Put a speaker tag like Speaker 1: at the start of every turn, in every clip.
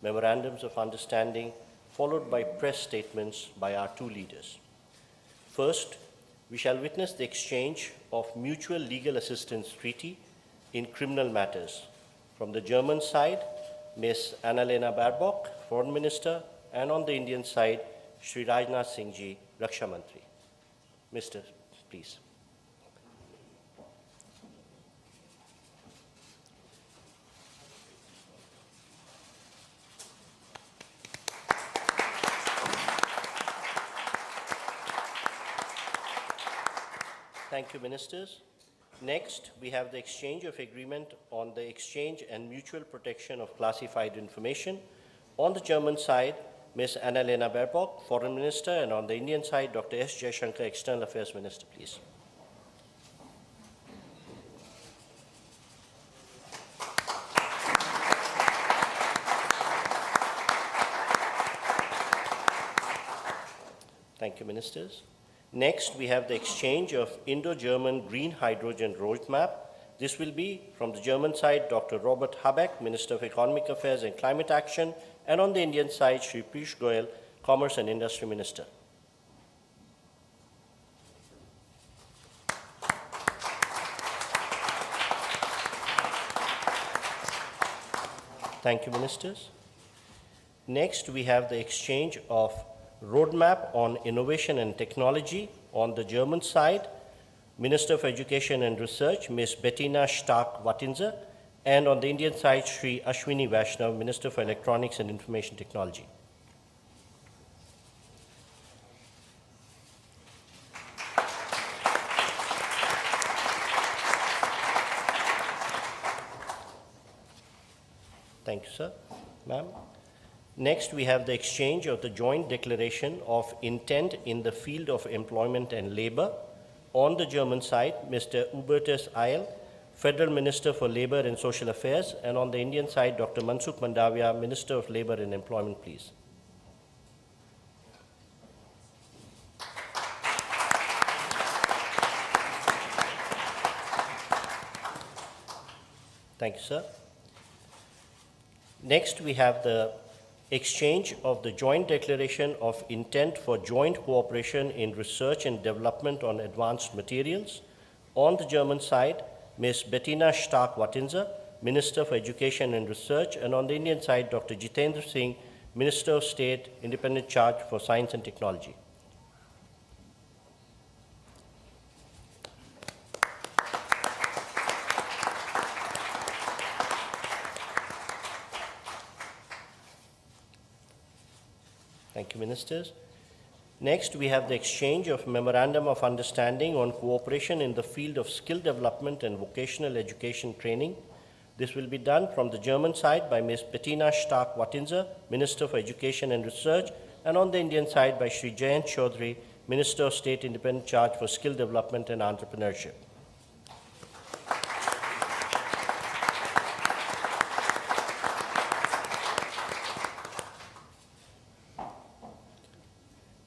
Speaker 1: memorandums of understanding, followed by press statements by our two leaders. First, we shall witness the exchange of mutual legal assistance treaty in criminal matters. From the German side, Ms. Annalena Baerbock, Foreign Minister, and on the Indian side, Shri Rajnath Singh Ji, Raksha Mantri. Mr. Please. Thank you, Ministers. Next, we have the exchange of agreement on the exchange and mutual protection of classified information. On the German side, Ms. Annalena Baerbock, Foreign Minister, and on the Indian side, Dr. S. Jaishankar, External Affairs Minister, please. Thank you, Ministers. Next, we have the exchange of Indo-German Green Hydrogen Roadmap. This will be from the German side, Dr. Robert Habeck, Minister of Economic Affairs and Climate Action, and on the Indian side, Shri Piyush Goyal, Commerce and Industry Minister. Thank you, Ministers. Next, we have the exchange of Roadmap on Innovation and Technology. On the German side, Minister of Education and Research, Ms. Bettina Stark-Wattinser, and on the Indian side, Shri Ashwini Vaishnav, Minister for Electronics and Information Technology. Thank you, sir. Ma'am. Next, we have the exchange of the joint declaration of intent in the field of employment and labor. On the German side, Mr. Hubertus Eil, Federal Minister for Labor and Social Affairs, and on the Indian side, Dr. Mansukh Mandavia, Minister of Labor and Employment, please. Thank you, sir. Next, we have the exchange of the joint declaration of intent for joint cooperation in research and development on advanced materials. On the German side, Ms. Bettina Stark-Wattinser, Minister for Education and Research, and on the Indian side, Dr. Jitendra Singh, Minister of State, Independent Charge for Science and Technology. Thank you, Ministers. Next, we have the exchange of Memorandum of Understanding on cooperation in the field of skill development and vocational education training. This will be done from the German side by Ms. Bettina Stark-Wattinser, Minister for Education and Research, and on the Indian side by Shri Jayant Chaudhary, Minister of State, Independent Charge for Skill Development and Entrepreneurship.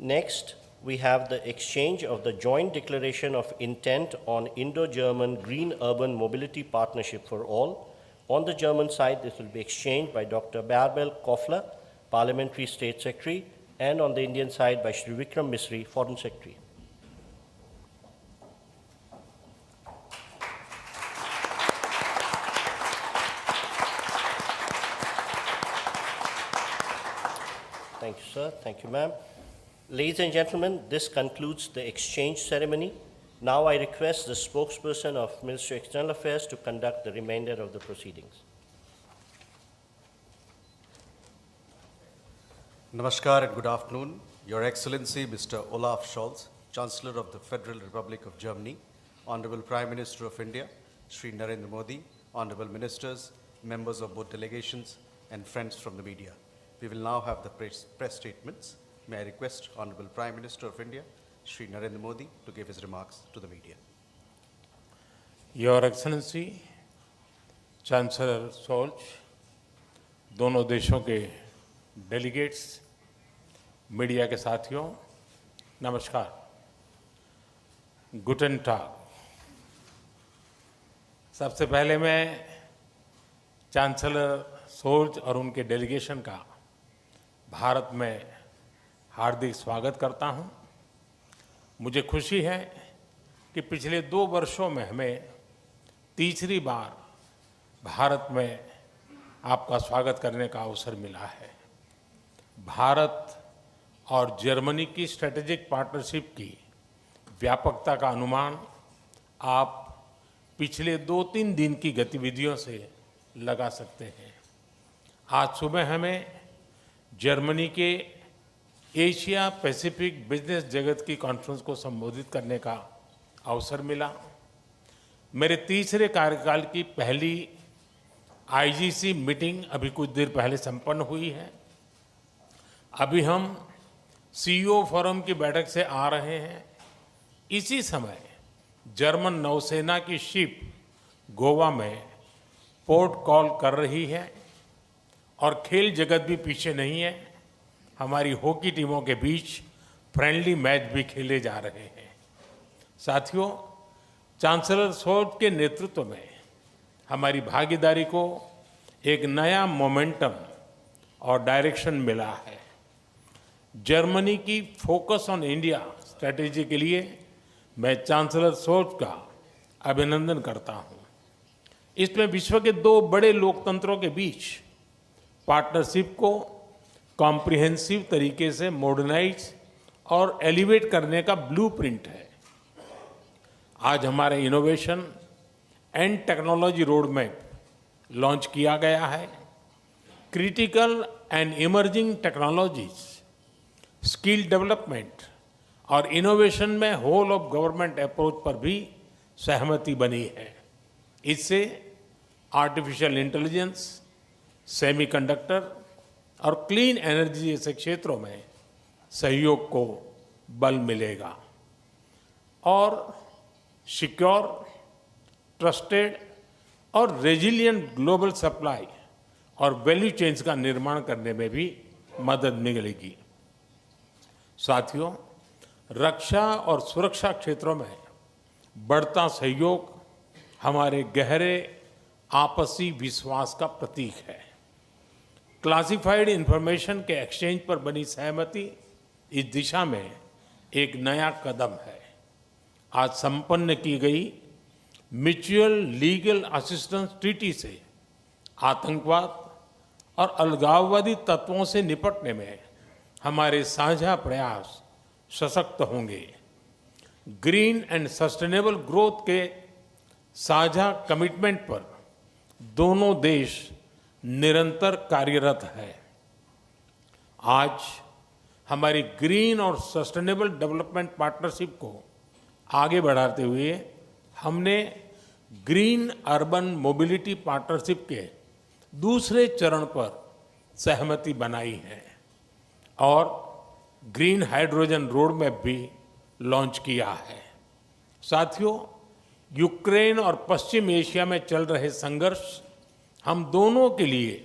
Speaker 1: Next, we have the exchange of the joint declaration of intent on Indo-German Green Urban Mobility Partnership for All. On the German side, this will be exchanged by Dr. Bärbel Koffler, Parliamentary State Secretary, and on the Indian side by Shri Vikram Misri, Foreign Secretary. Thank you, sir. Thank you, ma'am. Ladies and gentlemen, this concludes the exchange ceremony. Now I request the spokesperson of Ministry of External Affairs to conduct the remainder of the proceedings.
Speaker 2: Namaskar and good afternoon. Your Excellency, Mr. Olaf Scholz, Chancellor of the Federal Republic of Germany, Honorable Prime Minister of India, Shri Narendra Modi, Honorable Ministers, members of both delegations, and friends from the media. We will now have the press statements. May I request Honorable Prime Minister of India, Shri Narendra Modi, to give his remarks to the media.
Speaker 3: Your Excellency, Chancellor Scholz, दोनों देशों के delegates, media के साथियों, नमस्कार, गुटन टाग। सबसे पहले मैं chancellor Scholz और उनके डेलीगेशन का भारत में हार्दिक स्वागत करता हूं। मुझे खुशी है कि पिछले 2 वर्षों में हमें तीसरी बार भारत में आपका स्वागत करने का अवसर मिला है। भारत और जर्मनी की स्ट्रेटेजिक पार्टनरशिप की व्यापकता का अनुमान आप पिछले 2-3 दिन की गतिविधियों से लगा सकते हैं। आज सुबह हमें जर्मनी के एशिया पैसिफिक बिजनेस जगत की कॉन्फ्रेंस को संबोधित करने का अवसर मिला। मेरे तीसरे कार्यकाल की पहली आईजीसी मीटिंग अभी कुछ देर पहले संपन्न हुई है। अभी हम सीईओ फोरम की बैठक से आ रहे हैं। इसी समय जर्मन नौसेना की शिप गोवा में पोर्ट कॉल कर रही है और खेल जगत भी पीछे नहीं है। हमारी हॉकी टीमों के बीच फ्रेंडली मैच भी खेले जा रहे हैं। साथियों, चांसलर शोल्ज के नेतृत्व में हमारी भागीदारी को एक नया मोमेंटम और डायरेक्शन मिला है। जर्मनी की फोकस ऑन इंडिया स्ट्रैटेजी के लिए मैं चांसलर शोल्ज का अभिनंदन करता हूं। इसमें विश्व के 2 बड़े लोकतंत्रों के बीच पार्टनरशिप को कॉम्प्रिहेंसिव तरीके से मॉडर्नाइज और एलिवेट करने का ब्लूप्रिंट है। आज हमारे innovation and technology road map launch किया गया है। Critical and emerging technologies, skill development और इनोवेशन में होल ऑफ गवर्नमेंट अप्रोच पर भी सहमति बनी है। इससे आर्टिफिशियल इंटेलिजेंस, सेमीकंडक्टर और क्लीन एनर्जी जैसे क्षेत्रों में सहयोग को बल मिलेगा और सिक्योर, ट्रस्टेड और रेजिलिएंट ग्लोबल सप्लाई और वैल्यू चेन्स का निर्माण करने में भी मदद मिलेगी। साथियों, रक्षा और सुरक्षा क्षेत्रों में बढ़ता सहयोग हमारे गहरे आपसी विश्वास का प्रतीक है। क्लासिफाइड इंफॉर्मेशन के एक्सचेंज पर बनी सहमति इस दिशा में एक नया कदम है। आज संपन्न की गई म्यूचुअल लीगल असिस्टेंस ट्रीटी से आतंकवाद और अलगाववादी तत्वों से निपटने में हमारे साझा प्रयास सशक्त होंगे। ग्रीन एंड सस्टेनेबल ग्रोथ के साझा कमिटमेंट पर दोनों देश निरंतर कार्यरत है। आज हमारी ग्रीन और सस्टेनेबल डेवलपमेंट पार्टनरशिप को आगे बढ़ाते हुए हमने ग्रीन अर्बन मोबिलिटी पार्टनरशिप के दूसरे चरण पर सहमति बनाई है और ग्रीन हाइड्रोजन रोड मैप भी लॉन्च किया है। साथियों, यूक्रेन और पश्चिम एशिया में चल रहे संघर्ष हम दोनों के लिए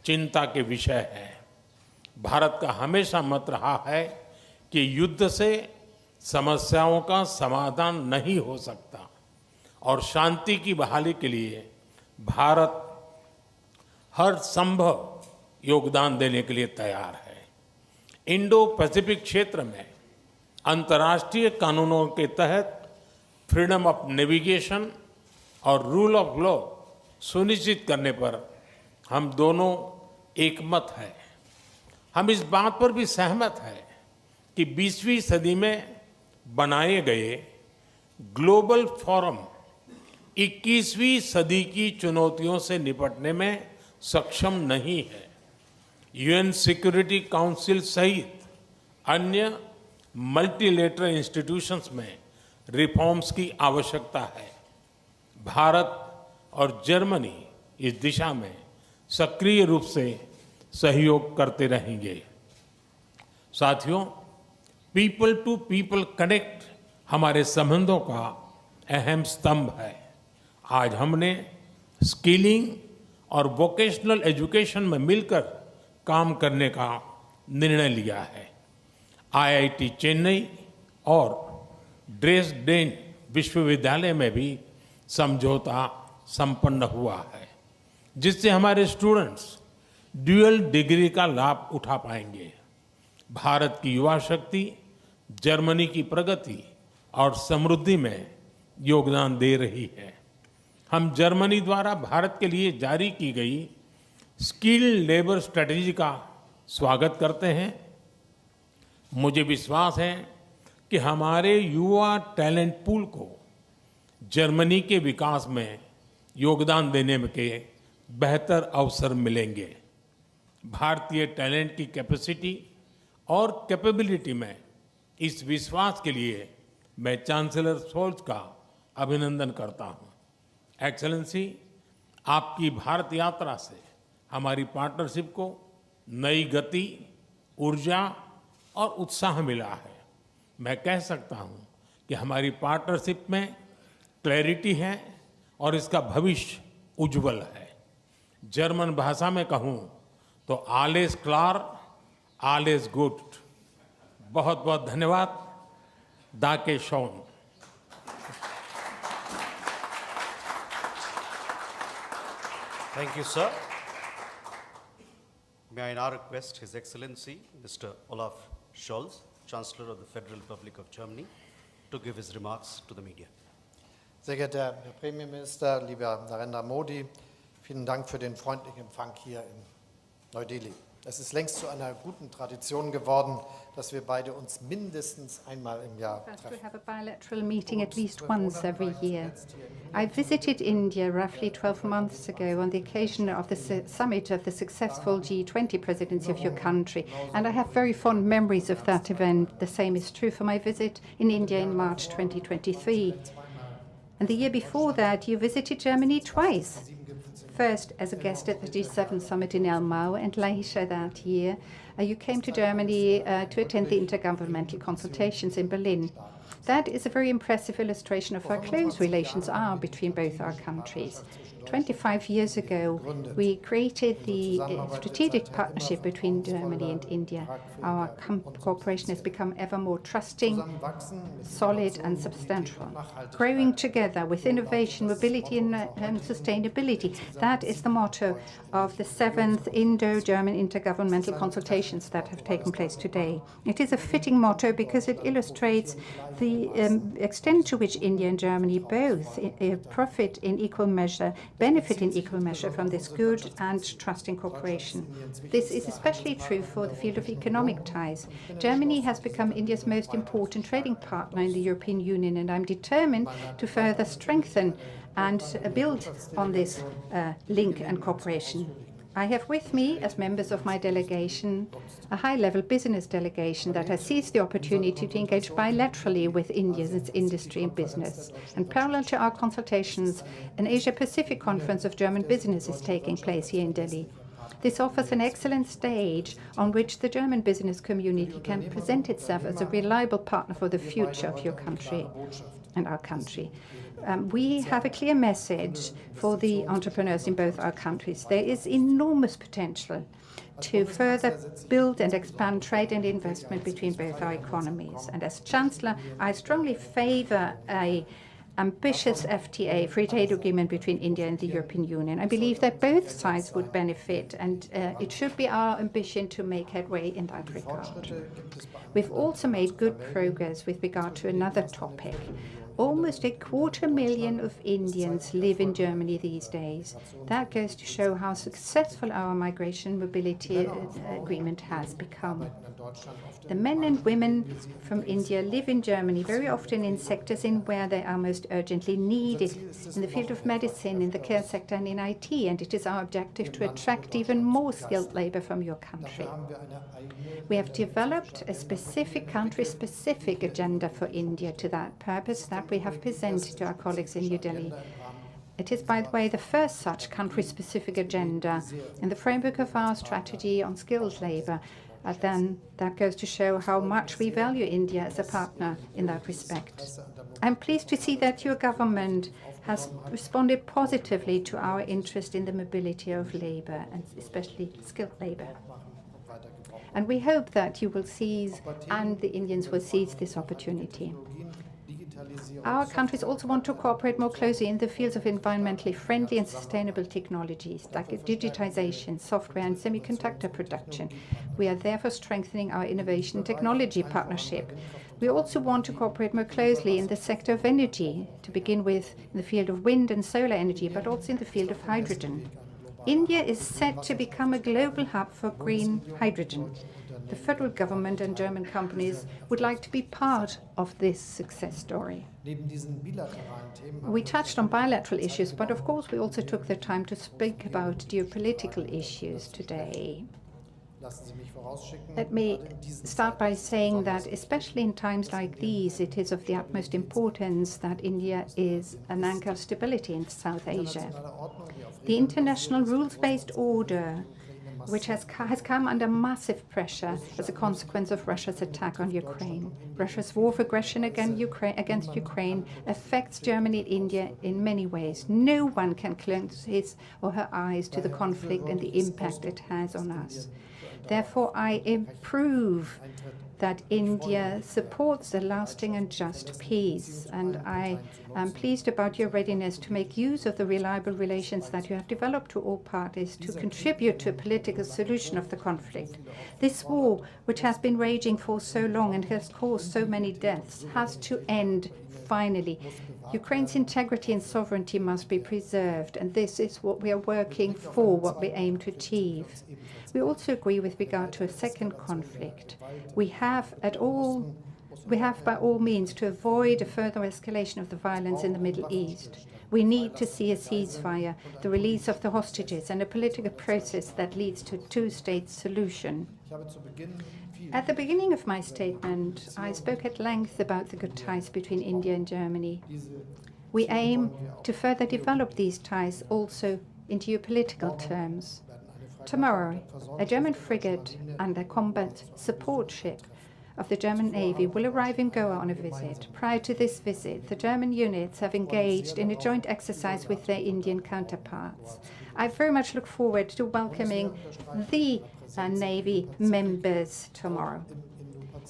Speaker 3: चिंता के विषय है। भारत का हमेशा मत रहा है कि युद्ध से समस्याओं का समाधान नहीं हो सकता और शांति की बहाली के लिए भारत हर संभव योगदान देने के लिए तैयार है। इंडो पैसिफिक क्षेत्र में अंतर्राष्ट्रीय कानूनों के तहत फ्रीडम ऑफ नेविगेशन और रूल ऑफ लॉ सुनिश्चित करने पर हम दोनों एकमत हैं। हम इस बात पर भी सहमत हैं कि 20वीं सदी में बनाए गए ग्लोबल फोरम 21वीं सदी की चुनौतियों से निपटने में सक्षम नहीं है। यूएन सिक्योरिटी काउंसिल सहित अन्य मल्टीलेटरल इंस्टीट्यूशंस में रिफॉर्म्स की आवश्यकता है। भारत और जर्मनी इस दिशा में सक्रिय रूप से सहयोग करते रहेंगे। साथियों, पीपल टू पीपल कनेक्ट हमारे संबंधों का अहम स्तंभ है। आज हमने स्किलिंग और वोकेशनल एजुकेशन में मिलकर काम करने का निर्णय लिया है। आईआईटी चेन्नई और ड्रेसडेन विश्वविद्यालय में भी समझौता संपन्न हुआ है, जिससे हमारे स्टूडेंट्स ड्यूअल डिग्री का लाभ उठा पाएंगे। भारत की युवा शक्ति जर्मनी की प्रगति और समृद्धि में योगदान दे रही है। हम जर्मनी द्वारा भारत के लिए जारी की गई स्किल्ड लेबर स्ट्रेटजी का स्वागत करते हैं। मुझे विश्वास है कि हमारे युवा टैलेंट पूल को जर्मनी के विकास में योगदान देने के बेहतर अवसर मिलेंगे। भारतीय टैलेंट की कैपेसिटी और कैपेबिलिटी में इस विश्वास के लिए मैं चांसलर शोल्ज का अभिनंदन करता हूं। एक्सेलेंसी, आपकी भारत यात्रा से हमारी पार्टनरशिप को नई गति, ऊर्जा और उत्साह मिला है। मैं कह सकता हूं कि हमारी पार्टनरशिप में क्लैरिटी है और इसका भविष्य उज्जवल है। जर्मन भाषा में कहूं तो आलेस क्लार, आलेस गुड। बहुत बहुत धन्यवाद। दाके शौन।
Speaker 2: Thank you, sir. May I now request His Excellency, Mr. Olaf Scholz, Chancellor of the Federal Republic of Germany, to give his remarks to the media.
Speaker 4: Sehr geehrter Herr Premierminister, lieber Narendra Modi, vielen Dank für den freundlichen Empfang hier in Neu-Delhi. Es ist längst zu einer guten Tradition geworden, dass wir beide uns mindestens einmal im Jahr
Speaker 5: We
Speaker 4: treffen.
Speaker 5: have a bilateral meeting at least once every year. I visited India roughly 12 months ago on the occasion of the summit of the successful G20 presidency of your country, and I have very fond memories of that event. The same is true for my visit in India in March 2023. And the year before that, you visited Germany twice. First as a guest at the G7 summit in Elmau, and later that year you came to Germany to attend the intergovernmental consultations in Berlin. That is a very impressive illustration of how close relations are between both our countries. 25 years ago, we created the strategic partnership between Germany and India. Our cooperation has become ever more trusting, solid and substantial. Growing together with innovation, mobility and sustainability. That is the motto of the 7th Indo-German intergovernmental consultations that have taken place today. It is a fitting motto because it illustrates the extent to which India and Germany both profit in equal measure, benefit in equal measure from this good and trusting cooperation. This is especially true for the field of economic ties. Germany has become India's most important trading partner in the European Union, and I'm determined to further strengthen and build on this link and cooperation. I have with me, as members of my delegation, a high-level business delegation that has seized the opportunity to engage bilaterally with India, its industry and business. And parallel to our consultations, an Asia-Pacific conference of German business is taking place here in Delhi. This offers an excellent stage on which the German business community can present itself as a reliable partner for the future of your country and our country. We have a clear message for the entrepreneurs in both our countries. There is enormous potential to further build and expand trade and investment between both our economies. And as Chancellor, I strongly favor an ambitious FTA, free trade agreement between India and the European Union. I believe that both sides would benefit, and it should be our ambition to make headway in that regard. We've also made good progress with regard to another topic. Almost 250,000 of Indians live in Germany these days. That goes to show how successful our migration mobility agreement has become. The men and women from India live in Germany, very often in sectors in where they are most urgently needed, in the field of medicine, in the care sector and in IT, and it is our objective to attract even more skilled labor from your country. We have developed a specific country-specific agenda for India to that purpose that we have presented to our colleagues in New Delhi. It is, by the way, the first such country-specific agenda in the framework of our strategy on skilled labor. Then that goes to show how much we value India as a partner in that respect. I'm pleased to see that your government has responded positively to our interest in the mobility of labor, and especially skilled labor. And we hope that you will seize, and the Indians will seize this opportunity. Our countries also want to cooperate more closely in the fields of environmentally friendly and sustainable technologies like digitization, software and semiconductor production. We are therefore strengthening our innovation and technology partnership. We also want to cooperate more closely in the sector of energy, to begin with in the field of wind and solar energy, but also in the field of hydrogen. India is set to become a global hub for green hydrogen. The federal government and German companies would like to be part of this success story. We touched on bilateral issues, but of course we also took the time to speak about geopolitical issues today. Let me start by saying that, especially in times like these, it is of the utmost importance that India is an anchor of stability in South Asia. The international rules-based order, which has come under massive pressure as a consequence of Russia's attack on Ukraine. Russia's war of aggression against Ukraine affects Germany and India in many ways. No one can close his or her eyes to the conflict and the impact it has on us. Therefore, I approve that India supports a lasting and just peace, and I am pleased about your readiness to make use of the reliable relations that you have developed to all parties to contribute to a political solution of the conflict. This war, which has been raging for so long and has caused so many deaths, has to end finally. Ukraine's integrity and sovereignty must be preserved, and this is what we are working for, what we aim to achieve. We also agree with regard to a second conflict. We have by all means to avoid a further escalation of the violence in the Middle East. We need to see a ceasefire, the release of the hostages, and a political process that leads to a two-state solution. At the beginning of my statement, I spoke at length about the good ties between India and Germany. We aim to further develop these ties also in geopolitical terms. Tomorrow, a German frigate and a combat support ship of the German Navy will arrive in Goa on a visit. Prior to this visit, the German units have engaged in a joint exercise with their Indian counterparts. I very much look forward to welcoming the Navy members tomorrow.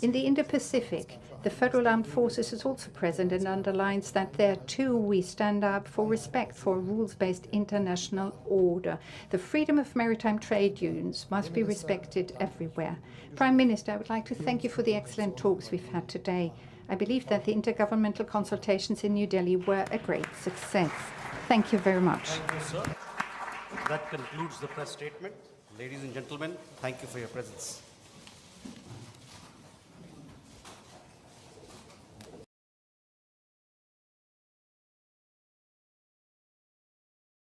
Speaker 5: In the Indo-Pacific, the Federal Armed Forces is also present and underlines that there too we stand up for respect for a rules-based international order. The freedom of maritime trade unions must be respected everywhere. Prime Minister, I would like to thank you for the excellent talks we've had today. I believe that the intergovernmental consultations in New Delhi were a great success. Thank you very much.
Speaker 2: Thank you, sir. That concludes the press statement. Ladies and gentlemen, thank you for your presence.